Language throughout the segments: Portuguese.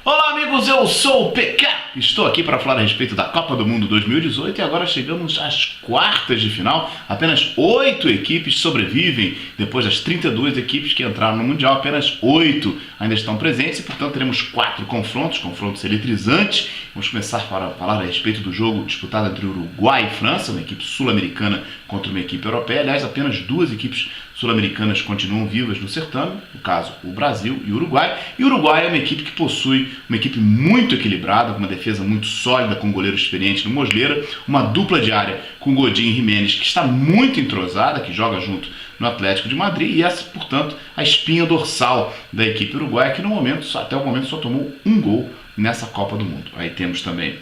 Olá amigos, eu sou o PK, estou aqui para falar a respeito da Copa do Mundo 2018 e agora chegamos às quartas de final. Apenas 8 equipes sobrevivem, depois das 32 equipes que entraram no Mundial, apenas 8 ainda estão presentes e portanto teremos 4 confrontos eletrizantes. Vamos começar para falar a respeito do jogo disputado entre Uruguai e França, uma equipe sul-americana contra uma equipe europeia. Aliás, apenas 2 equipes sul-americanas continuam vivas no certame, no caso o Brasil e o Uruguai. E o Uruguai é uma equipe que possui uma equipe muito equilibrada, com uma defesa muito sólida, com um goleiro experiente no Mosleira, uma dupla de área com Godin e Jiménez, que está muito entrosada, que joga junto no Atlético de Madrid, e essa, portanto, a espinha dorsal da equipe uruguaia, que no momento, até o momento só tomou um gol nessa Copa do Mundo. Aí temos também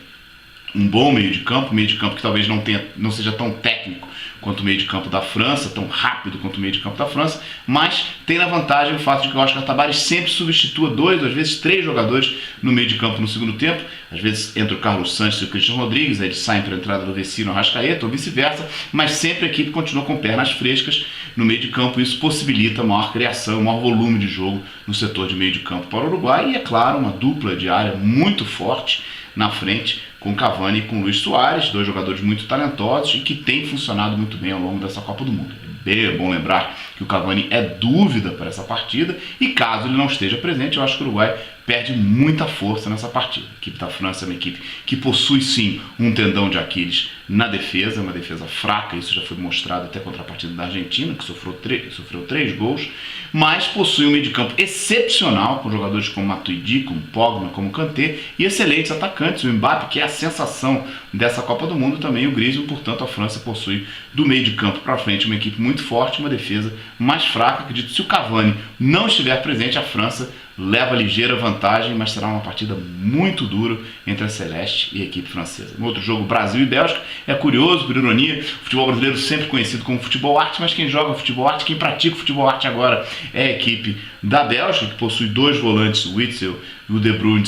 um bom meio de campo que talvez não seja tão técnico quanto o meio de campo da França, tão rápido quanto o meio de campo da França, mas tem na vantagem o fato de que o Oscar Tabárez sempre substitua 2, às vezes 3 jogadores no meio de campo no segundo tempo. Às vezes entra o Carlos Sanches e o Christian Rodrigues, aí eles saem para a entrada do Vecino Arrascaeta ou vice-versa, mas sempre a equipe continua com pernas frescas no meio de campo. Isso possibilita maior criação, maior volume de jogo no setor de meio de campo para o Uruguai e, é claro, uma dupla de área muito forte na frente, com Cavani e com Luis Soares, 2 jogadores muito talentosos e que têm funcionado muito bem ao longo dessa Copa do Mundo. É bom lembrar que o Cavani é dúvida para essa partida e caso ele não esteja presente, eu acho que o Uruguai perde muita força nessa partida. A equipe da França é uma equipe que possui sim um tendão de Aquiles na defesa, uma defesa fraca, isso já foi mostrado até contra a partida da Argentina, que sofreu 3 gols, mas possui um meio de campo excepcional, com jogadores como Matuidi, como Pogba, como Kanté, e excelentes atacantes, o Mbappé, que é a sensação dessa Copa do Mundo, também o Griezmann. Portanto, a França possui do meio de campo para frente uma equipe muito forte, uma defesa mais fraca. Acredito que se o Cavani não estiver presente, a França leva ligeira vantagem, mas será uma partida muito dura entre a Celeste e a equipe francesa. No outro jogo, Brasil e Bélgica, é curioso, por ironia, o futebol brasileiro sempre conhecido como futebol arte, mas quem joga futebol arte, quem pratica futebol arte agora é a equipe da Bélgica, que possui 2 volantes, o Witsel e o De Bruyne,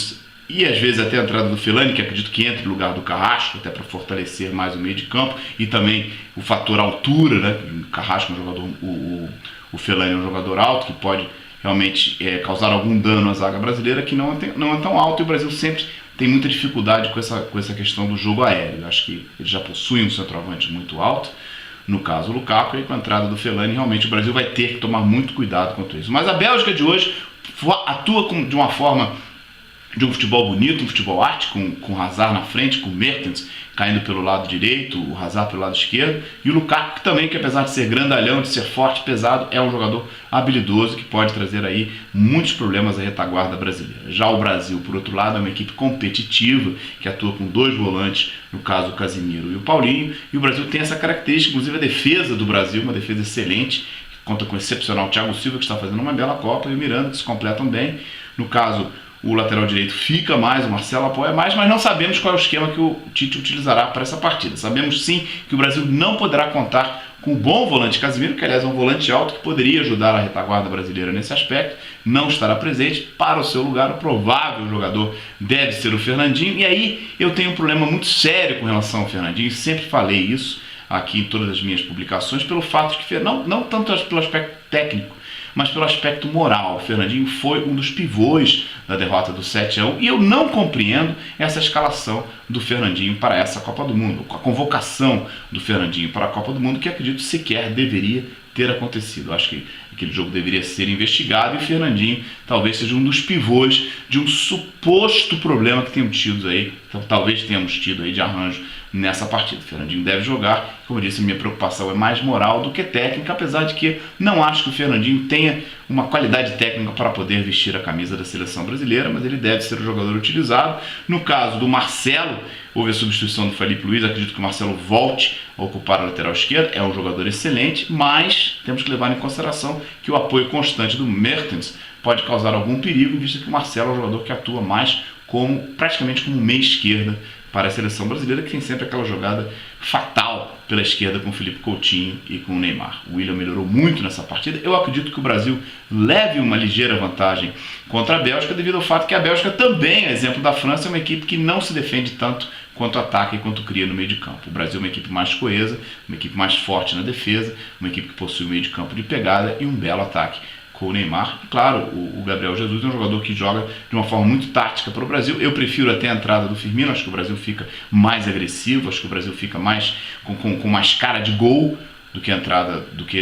e às vezes até a entrada do Fellaini, que acredito que entre no lugar do Carrasco, até para fortalecer mais o meio de campo, e também o fator altura, né? O Carrasco é um jogador, o Fellaini é um jogador alto, que pode realmente causar algum dano à zaga brasileira, que não é tão alto, e o Brasil sempre tem muita dificuldade com essa questão do jogo aéreo. Eu acho que ele já possui um centroavante muito alto, no caso o Lukaku, e com a entrada do Fellaini, realmente o Brasil vai ter que tomar muito cuidado quanto isso. Mas a Bélgica de hoje atua de uma forma de um futebol bonito, um futebol arte, com o Hazard na frente, com o Mertens caindo pelo lado direito, o Hazard pelo lado esquerdo, e o Lukaku também, que apesar de ser grandalhão, de ser forte, pesado, é um jogador habilidoso que pode trazer aí muitos problemas à retaguarda brasileira. Já o Brasil, por outro lado, é uma equipe competitiva, que atua com 2 volantes, no caso o Casemiro e o Paulinho, e o Brasil tem essa característica, inclusive a defesa do Brasil, uma defesa excelente, conta com o excepcional Thiago Silva, que está fazendo uma bela Copa, e o Miranda, que se completam bem. No caso, o lateral direito fica mais, o Marcelo apoia mais, mas não sabemos qual é o esquema que o Tite utilizará para essa partida. Sabemos sim que o Brasil não poderá contar com o bom volante Casemiro, que aliás é um volante alto que poderia ajudar a retaguarda brasileira nesse aspecto, não estará presente. Para o seu lugar, o provável jogador deve ser o Fernandinho, e aí eu tenho um problema muito sério com relação ao Fernandinho, sempre falei isso aqui em todas as minhas publicações, pelo fato de que, não tanto pelo aspecto técnico, mas pelo aspecto moral. O Fernandinho foi um dos pivôs da derrota do 7-1 e eu não compreendo essa escalação do Fernandinho para essa Copa do Mundo, a convocação do Fernandinho para a Copa do Mundo, que acredito sequer deveria ter acontecido. Eu acho que aquele jogo deveria ser investigado e o Fernandinho talvez seja um dos pivôs de um suposto problema que tenhamos tido aí, talvez tenhamos tido aí de arranjo nessa partida. O Fernandinho deve jogar. Como eu disse, minha preocupação é mais moral do que técnica, apesar de que não acho que o Fernandinho tenha uma qualidade técnica para poder vestir a camisa da seleção brasileira, mas ele deve ser o jogador utilizado. No caso do Marcelo, houve a substituição do Felipe Luiz, acredito que o Marcelo volte a ocupar a lateral esquerda, é um jogador excelente, mas temos que levar em consideração que o apoio constante do Mertens pode causar algum perigo, visto que o Marcelo é um jogador que atua mais praticamente como meia esquerda para a seleção brasileira, que tem sempre aquela jogada fatal pela esquerda com o Felipe Coutinho e com o Neymar. O William melhorou muito nessa partida. Eu acredito que o Brasil leve uma ligeira vantagem contra a Bélgica, devido ao fato que a Bélgica também, a exemplo da França, é uma equipe que não se defende tanto quanto ataca e quanto cria no meio de campo. O Brasil é uma equipe mais coesa, uma equipe mais forte na defesa, uma equipe que possui um meio de campo de pegada e um belo ataque com o Neymar. E claro, o Gabriel Jesus é um jogador que joga de uma forma muito tática para o Brasil. Eu prefiro até a entrada do Firmino, acho que o Brasil fica mais agressivo, acho que o Brasil fica mais com mais cara de gol do que a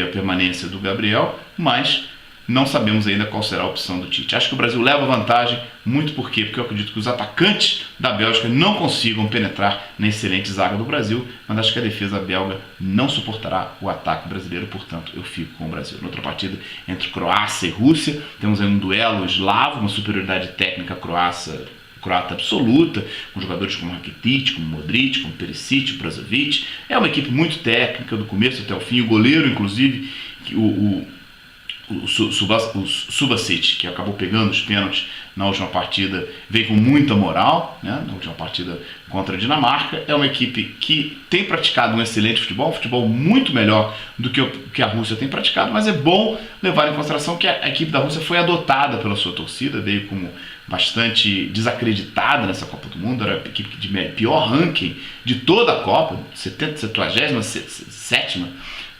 permanência do Gabriel, mas não sabemos ainda qual será a opção do Tite. Acho que o Brasil leva vantagem, muito porque eu acredito que os atacantes da Bélgica não consigam penetrar na excelente zaga do Brasil, mas acho que a defesa belga não suportará o ataque brasileiro, portanto eu fico com o Brasil. Na outra partida entre Croácia e Rússia, temos aí um duelo eslavo, uma superioridade técnica croata absoluta, com jogadores como Rakitic, como Modric, como Perisic, Brozovic. É uma equipe muito técnica, do começo até o fim. O goleiro, inclusive, o Subasic, que acabou pegando os pênaltis na última partida, veio com muita moral, né, na última partida contra a Dinamarca. É uma equipe que tem praticado um excelente futebol, um futebol muito melhor do que a Rússia tem praticado, mas é bom levar em consideração que a equipe da Rússia foi adotada pela sua torcida, veio como bastante desacreditada nessa Copa do Mundo, era a equipe de pior ranking de toda a Copa, 77ª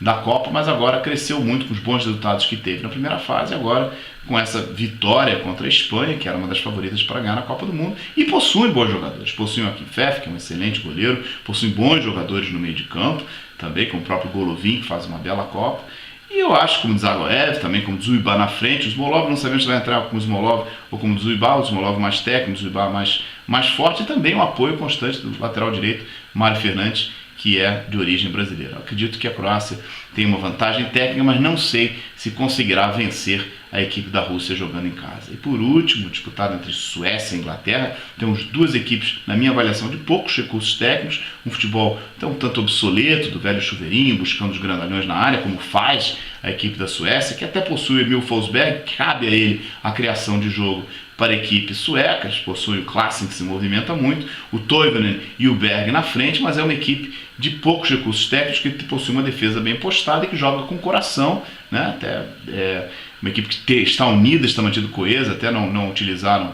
da Copa, mas agora cresceu muito com os bons resultados que teve na primeira fase, agora com essa vitória contra a Espanha, que era uma das favoritas para ganhar na Copa do Mundo, e possui bons jogadores. Possui o Akinfev, que é um excelente goleiro, possui bons jogadores no meio de campo, também com o próprio Golovin, que faz uma bela Copa. E eu acho, como o Zagoev, também como o Dzyuba na frente, o Smolov não sabemos se vai entrar como o Smolov ou como o Smolov mais técnico, o Dzyuba mais forte, e também o apoio constante do lateral direito, Mário Fernandes, que é de origem brasileira. Eu acredito que a Croácia tem uma vantagem técnica, mas não sei se conseguirá vencer a equipe da Rússia jogando em casa. E por último, disputado entre Suécia e Inglaterra, temos duas equipes, na minha avaliação, de poucos recursos técnicos, um futebol um tanto obsoleto, do velho chuveirinho, buscando os grandalhões na área, como faz a equipe da Suécia, que até possui Emil Forsberg, cabe a ele a criação de jogo para equipes suecas, possui o Klassen, que se movimenta muito, o Toivonen e o Berg na frente, mas é uma equipe de poucos recursos técnicos, que possui uma defesa bem postada e que joga com coração, né? Até uma equipe que está unida, está mantida coesa, até não utilizaram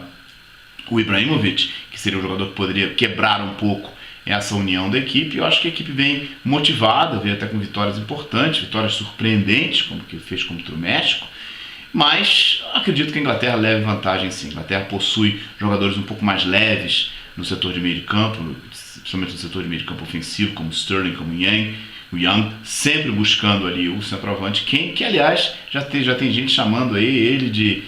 o Ibrahimovic, que seria um jogador que poderia quebrar um pouco essa união da equipe. Eu acho que a equipe vem motivada, veio até com vitórias importantes, vitórias surpreendentes, como que fez contra o México, mas acredito que a Inglaterra leve vantagem sim. A Inglaterra possui jogadores um pouco mais leves no setor de meio de campo, principalmente no setor de meio de campo ofensivo, como Sterling, como o Young, sempre buscando ali o centroavante, que aliás já tem gente chamando aí ele de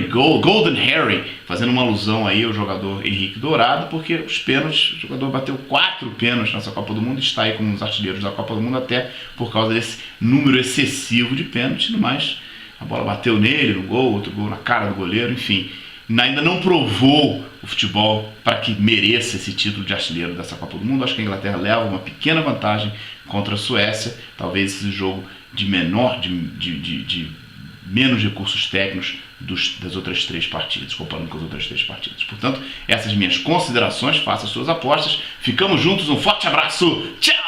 Golden Harry, fazendo uma alusão aí ao jogador Henrique Dourado, porque os pênaltis, o jogador bateu 4 pênaltis nessa Copa do Mundo, está aí como um dos artilheiros da Copa do Mundo, até por causa desse número excessivo de pênaltis, mas a bola bateu nele, no gol, outro gol na cara do goleiro, enfim, ainda não provou o futebol para que mereça esse título de artilheiro dessa Copa do Mundo. Acho que a Inglaterra leva uma pequena vantagem contra a Suécia, talvez esse jogo de menos recursos técnicos das outras 3 partidas, comparando com as outras 3 partidas. Portanto, essas minhas considerações, faça as suas apostas, ficamos juntos, um forte abraço, tchau!